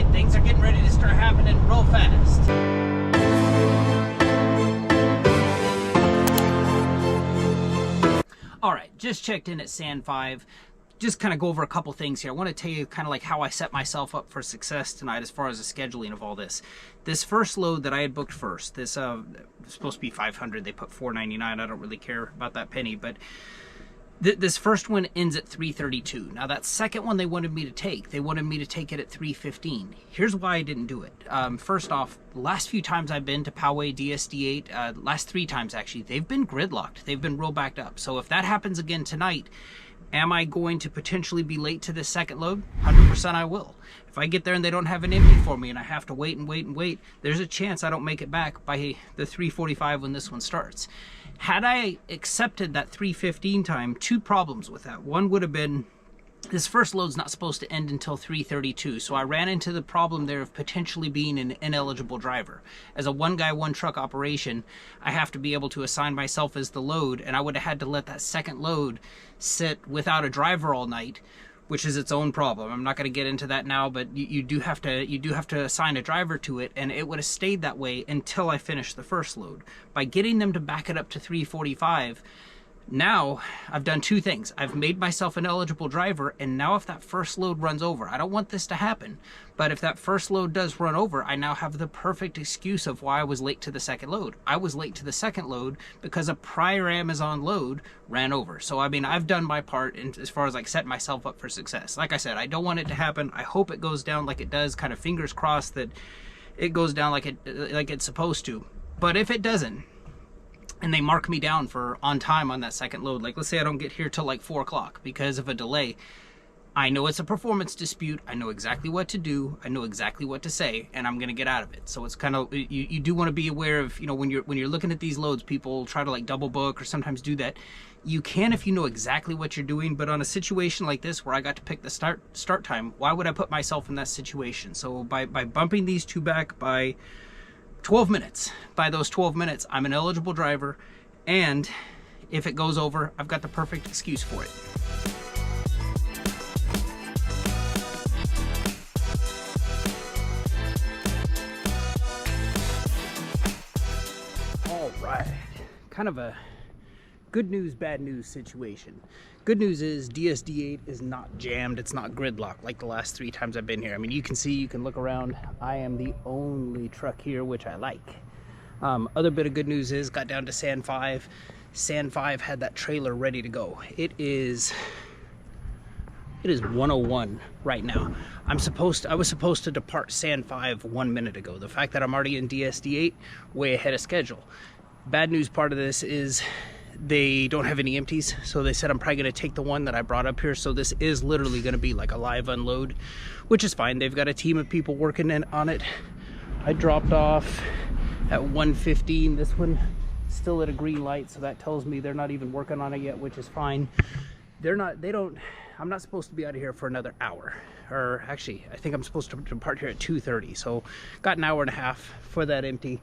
right, things are getting ready to start happening real fast. All right, just checked in at Sand 5. Just kind of go over a couple things here. I want to tell you kind of like how I set myself up for success tonight as far as the scheduling of all this. This first load that I had booked first, this was supposed to be 500. They put 499. I don't really care about that penny, but this first one ends at 332. Now that second one they wanted me to take it at 315. Here's why I didn't do it. First off, the last few times I've been to Poway DSD8, last 3 times actually, they've been gridlocked. They've been real backed up. So if that happens again tonight, am I going to potentially be late to this second load? 100% I will. If I get there and they don't have an empty for me and I have to wait and wait and wait, there's a chance I don't make it back by the 3:45 when this one starts. Had I accepted that 3:15 time, 2 problems with that. One would have been, this first load's not supposed to end until 3:32, so I ran into the problem there of potentially being an ineligible driver. As a one-guy, one-truck operation, I have to be able to assign myself as the load, and I would have had to let that second load sit without a driver all night, which is its own problem. I'm not going to get into that now, but you do have to assign a driver to it, and it would have stayed that way until I finished the first load. By getting them to back it up to 3:45, now I've done 2 things. I've made myself an eligible driver, and now if that first load runs over, I don't want this to happen, but if that first load does run over, I now have the perfect excuse of why I was late to the second load. I was late to the second load because a prior Amazon load ran over. So I mean, I've done my part in, as far as like setting myself up for success. Like I said, I don't want it to happen. I hope it goes down like it does, kind of fingers crossed that it goes down like it's supposed to. But if it doesn't, and they mark me down for on time on that second load, like let's say I don't get here till like 4 o'clock because of a delay, I know it's a performance dispute. I know exactly what to do. I know exactly what to say, and I'm gonna get out of it. So it's kind of, you do want to be aware of, you know, when you're looking at these loads, people try to like double book or sometimes do that. You can if you know exactly what you're doing, but on a situation like this where I got to pick the start time, why would I put myself in that situation? So by bumping these 2 back by 12 minutes. By those 12 minutes, I'm an eligible driver, and if it goes over, I've got the perfect excuse for it. All right, kind of a good news, bad news situation. Good news is DSD8 is not jammed. It's not gridlocked like the last 3 times I've been here. I mean, you can see, you can look around. I am the only truck here, which I like. Other bit of good news is, got down to Sand 5. Sand 5 had that trailer ready to go. It is 1:01 right now. I was supposed to depart Sand 5 1 minute ago. The fact that I'm already in DSD8, way ahead of schedule. Bad news part of this is they don't have any empties, so they said I'm probably going to take the one that I brought up here. So this is literally going to be like a live unload, which is fine. They've got a team of people working on it. I dropped off at 1:15. This one still at a green light, so that tells me they're not even working on it yet, which is fine. I'm not supposed to be out of here for another hour, or actually I think I'm supposed to depart here at 2:30, so got an hour and a half for that empty.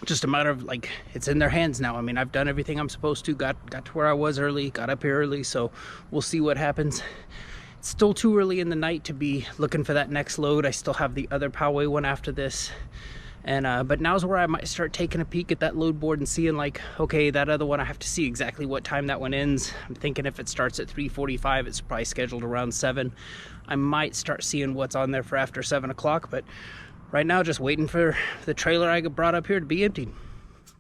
Just a matter of like, it's in their hands now. I mean, I've done everything I'm supposed to, got to where I was early, got up here early, so we'll see what happens. It's still too early in the night to be looking for that next load. I still have the other Poway one after this, and but now's where I might start taking a peek at that load board and seeing like, okay, that other one, I have to see exactly what time that one ends. I'm thinking if it starts at 3:45, it's probably scheduled around 7. I might start seeing what's on there for after 7 o'clock, but right now, just waiting for the trailer I brought up here to be emptied.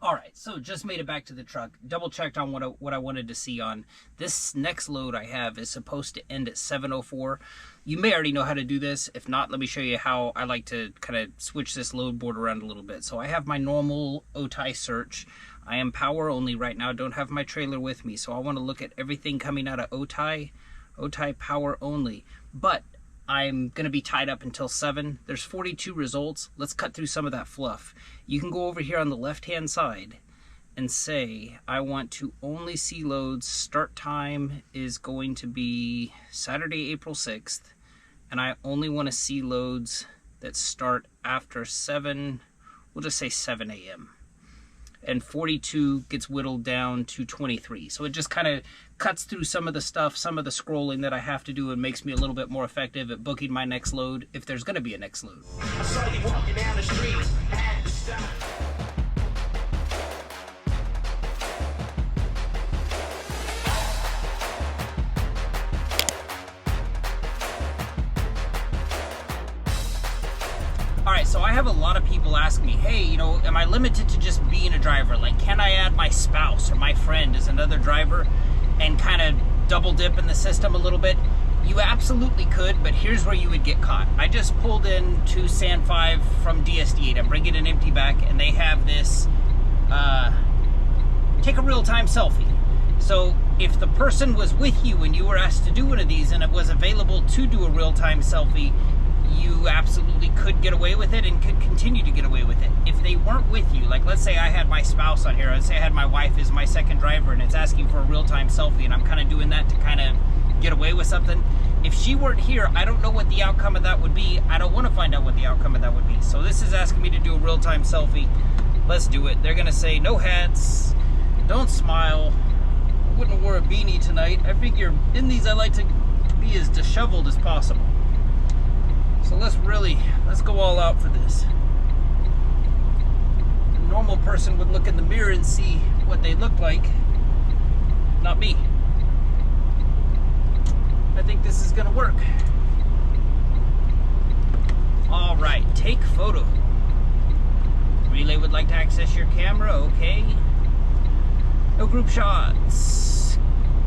All right, so just made it back to the truck. Double checked on what I wanted to see on. This next load I have is supposed to end at 7:04. You may already know how to do this. If not, let me show you how I like to kind of switch this load board around a little bit. So I have my normal OTI search. I am power only right now. Don't have my trailer with me. So I want to look at everything coming out of OTI power only. But I'm going to be tied up until 7. There's 42 results. Let's cut through some of that fluff. You can go over here on the left-hand side and say, I want to only see loads. Start time is going to be Saturday, April 6th. And I only want to see loads that start after 7, we'll just say 7 a.m. And 42 gets whittled down to 23. So it just kind of cuts through some of the stuff, some of the scrolling that I have to do, and makes me a little bit more effective at booking my next load, if there's going to be a next load. I saw you walking down the street, had to stop. Alright, so I have a lot of people ask me, hey, you know, am I limited to just being a driver? Like, can I add my spouse or my friend as another driver and kind of double dip in the system a little bit? You absolutely could, but here's where you would get caught. I just pulled in to Sand 5 from DSD8. I'm bringing an empty back, and they have this take a real-time selfie. So if the person was with you when you were asked to do one of these and it was available to do a real-time selfie, you absolutely could get away with it and could continue to get away with it. If they weren't with you, like let's say I had my spouse on here, let's say I had my wife as my second driver and it's asking for a real-time selfie and I'm kind of doing that to kind of get away with something. If she weren't here, I don't know what the outcome of that would be. I don't want to find out what the outcome of that would be. So this is asking me to do a real-time selfie. Let's do it. They're going to say no hats, don't smile. I wouldn't have wore a beanie tonight. I figure in these I like to be as disheveled as possible. So let's go all out for this. A normal person would look in the mirror and see what they look like, not me. I think this is gonna work. All right, take photo. Relay would like to access your camera, okay. No group shots.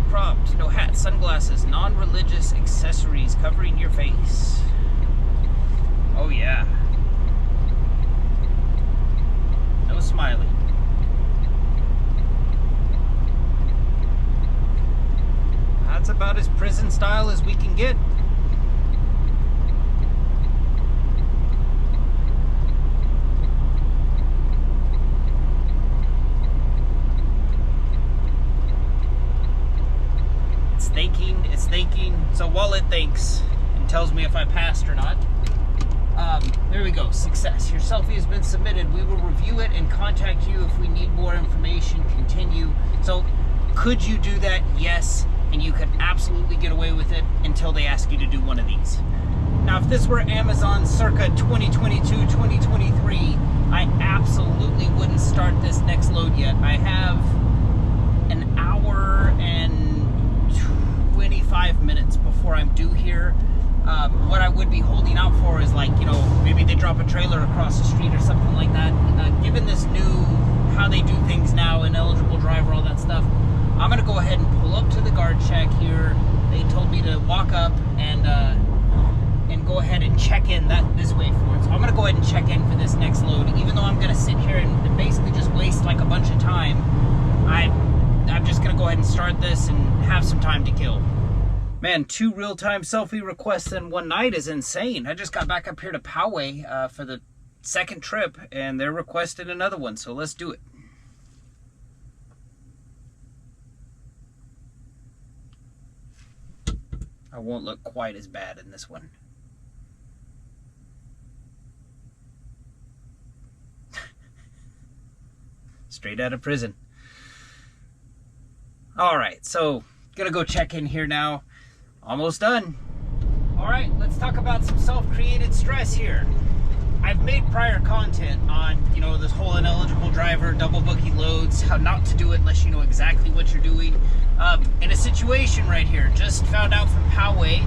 Cropped, no hat, sunglasses, non-religious accessories covering your face. Oh yeah. No smiley. That's about as prison style as we can get. It's thinking. So while it thinks and tells me if I passed or not, there we go, success. Your selfie has been submitted. We will review it and contact you if we need more information. Continue. So could you do that? Yes. And you could absolutely get away with it until they ask you to do one of these. Now, if this were Amazon circa 2022, 2023, I absolutely wouldn't start this next load yet. I have an hour and 25 minutes before I'm due here. What I would be holding out for is, like, you know, maybe they drop a trailer across the street or something like that. Given this new, how they do things now, ineligible driver, all that stuff, I'm going to go ahead and pull up to the guard shack here. They told me to walk up and go ahead and check in this way for it. So I'm going to go ahead and check in for this next load. Even though I'm going to sit here and basically just waste like a bunch of time, I'm just going to go ahead and start this and have some time to kill. Man, 2 real-time selfie requests in one night is insane. I just got back up here to Poway for the second trip, and they're requesting another one, so let's do it. I won't look quite as bad in this one. Straight out of prison. Alright, so gonna go check in here now. Almost done. Alright, let's talk about some self-created stress here. I've made prior content on, you know, this whole ineligible driver, double booking loads, how not to do it unless you know exactly what you're doing. In a situation right here, just found out from Poway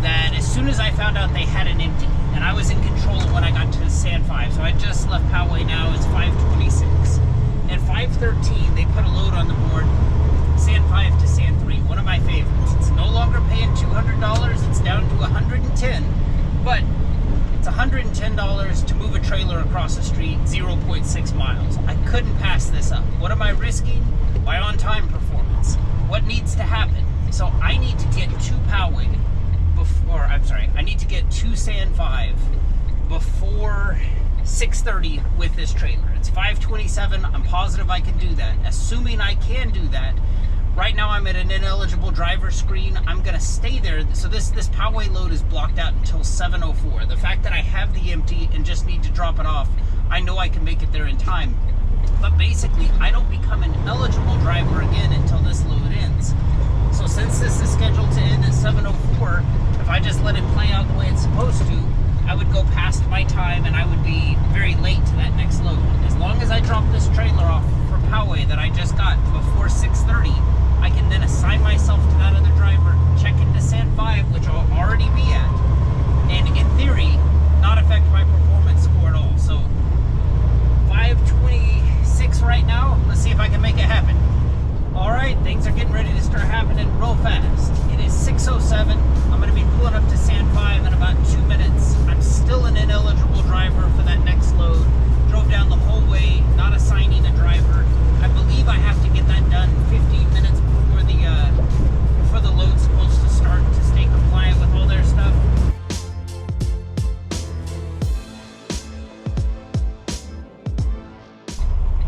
that as soon as I found out they had an empty, and I was in control when I got to Sand 5, so I just left Poway now, it's 5:26. At 5:13, they put a load on the board, Sand 5 to Sand 3, one of my favorites. It's no longer paying $200, it's down to $110, but it's $110 to move a trailer across the street, 0.6 miles. I couldn't pass this up. What am I risking? My on-time performance. What needs to happen? So I need to get to Poway before, I need to get to Sand 5 before 6:30 with this trailer. It's 5:27, I'm positive I can do that. Assuming I can do that, right now I'm at an ineligible driver screen. I'm gonna stay there. So this Poway load is blocked out until 7:04. The fact that I have the empty and just need to drop it off, I know I can make it there in time. But basically, I don't become an eligible driver again until this load ends. So since this is scheduled to end at 7:04, if I just let it play out the way it's supposed to, I would go past my time and I would be very late to that next load. As long as I drop this trailer off for Poway that I just got before 6:30, I can then assign myself to that other driver, check into Sand 5, which I'll already be at, and in theory, not affect my performance score at all. So 5:26 right now. Let's see if I can make it happen. All right, things are getting ready to start happening real fast. It is 6:07. I'm going to be pulling up to Sand 5 in about 2 minutes. I'm still an ineligible driver for that next load. Drove down the whole way, not assigning a driver. I believe I have to get that done 15 minutes before the load's supposed to start to stay compliant with all their stuff.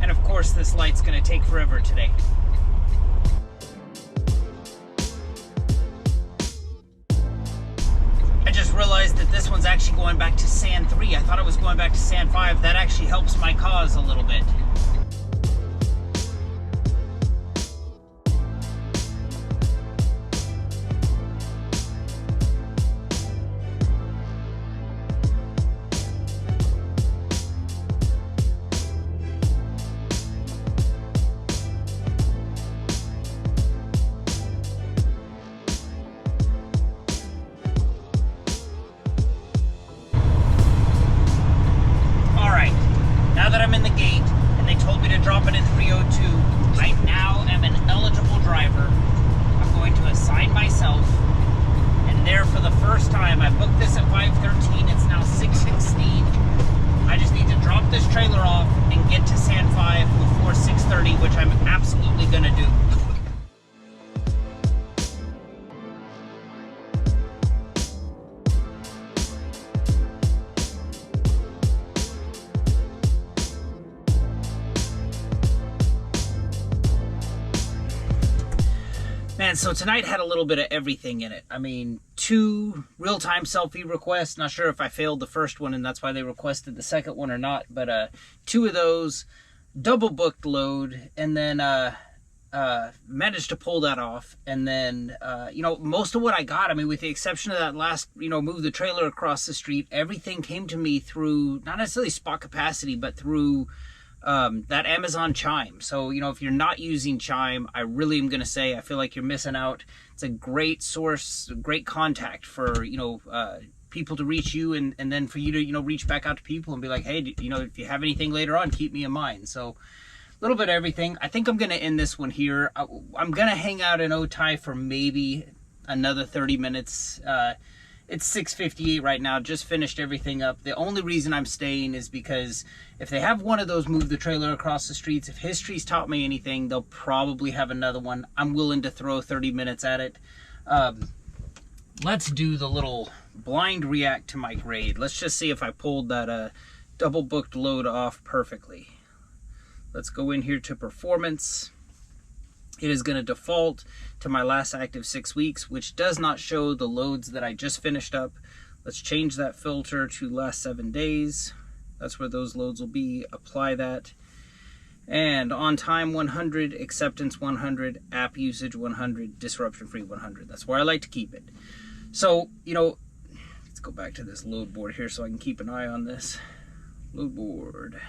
And of course, this light's going to take forever today. I just realized that this one's actually going back to Sand 3. I thought it was going back to Sand 5. That actually helps my cause a little bit. Now that I'm in the gate and they told me to drop it in 302, I now am an eligible driver. I'm going to assign myself, and there for the first time, I booked this at 5:13. It's now 6:16. I just need to drop this trailer off and get to Sand 5 before 6:30, which I'm absolutely going to do. Man, so tonight had a little bit of everything in it. I mean, 2 real-time selfie requests. Not sure if I failed the first one and that's why they requested the second one or not, but 2 of those, double booked load, and then managed to pull that off. And then, you know, most of what I got, I mean, with the exception of that last, you know, move the trailer across the street, everything came to me through, not necessarily spot capacity, but through that Amazon Chime. So, you know, if you're not using Chime, I really am going to say I feel like you're missing out. It's a great source, great contact for, you know, people to reach you, and then for you to, you know, reach back out to people and be like, hey, you know, if you have anything later on, keep me in mind. So a little bit of everything. I think I'm going to end this one here. I'm going to hang out in Otay for maybe another 30 minutes. It's 6:58 right now, just finished everything up. The only reason I'm staying is because if they have one of those move the trailer across the streets, if history's taught me anything, they'll probably have another one. I'm willing to throw 30 minutes at it. Let's do the little blind react to my grade. Let's just see if I pulled that double booked load off perfectly. Let's go in here to performance. It is going to default to my last active 6 weeks, which does not show the loads that I just finished up. Let's change that filter to last 7 days. That's where those loads will be. Apply that. And on time 100, acceptance 100, app usage 100, disruption free 100. That's where I like to keep it. So, you know, let's go back to this load board here so I can keep an eye on this. Load board.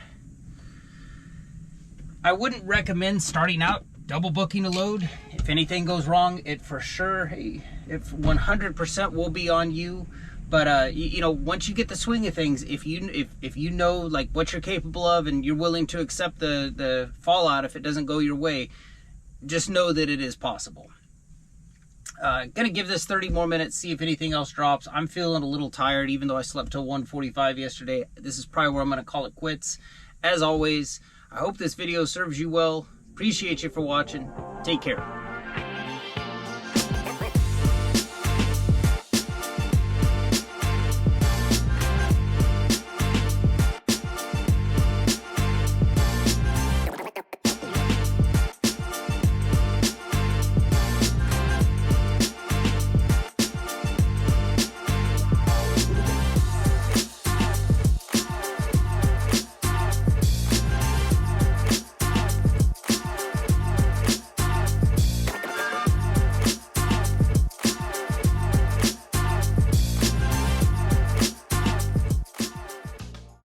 I wouldn't recommend starting out double booking a load. If anything goes wrong, it for sure, hey, if 100% will be on you. But you know, once you get the swing of things, if you know like what you're capable of and you're willing to accept the fallout if it doesn't go your way, just know that it is possible. Gonna give this 30 more minutes, see if anything else drops. I'm feeling a little tired, even though I slept till 1:45 yesterday. This is probably where I'm gonna call it quits. As always, I hope this video serves you well. Appreciate you for watching. Take care.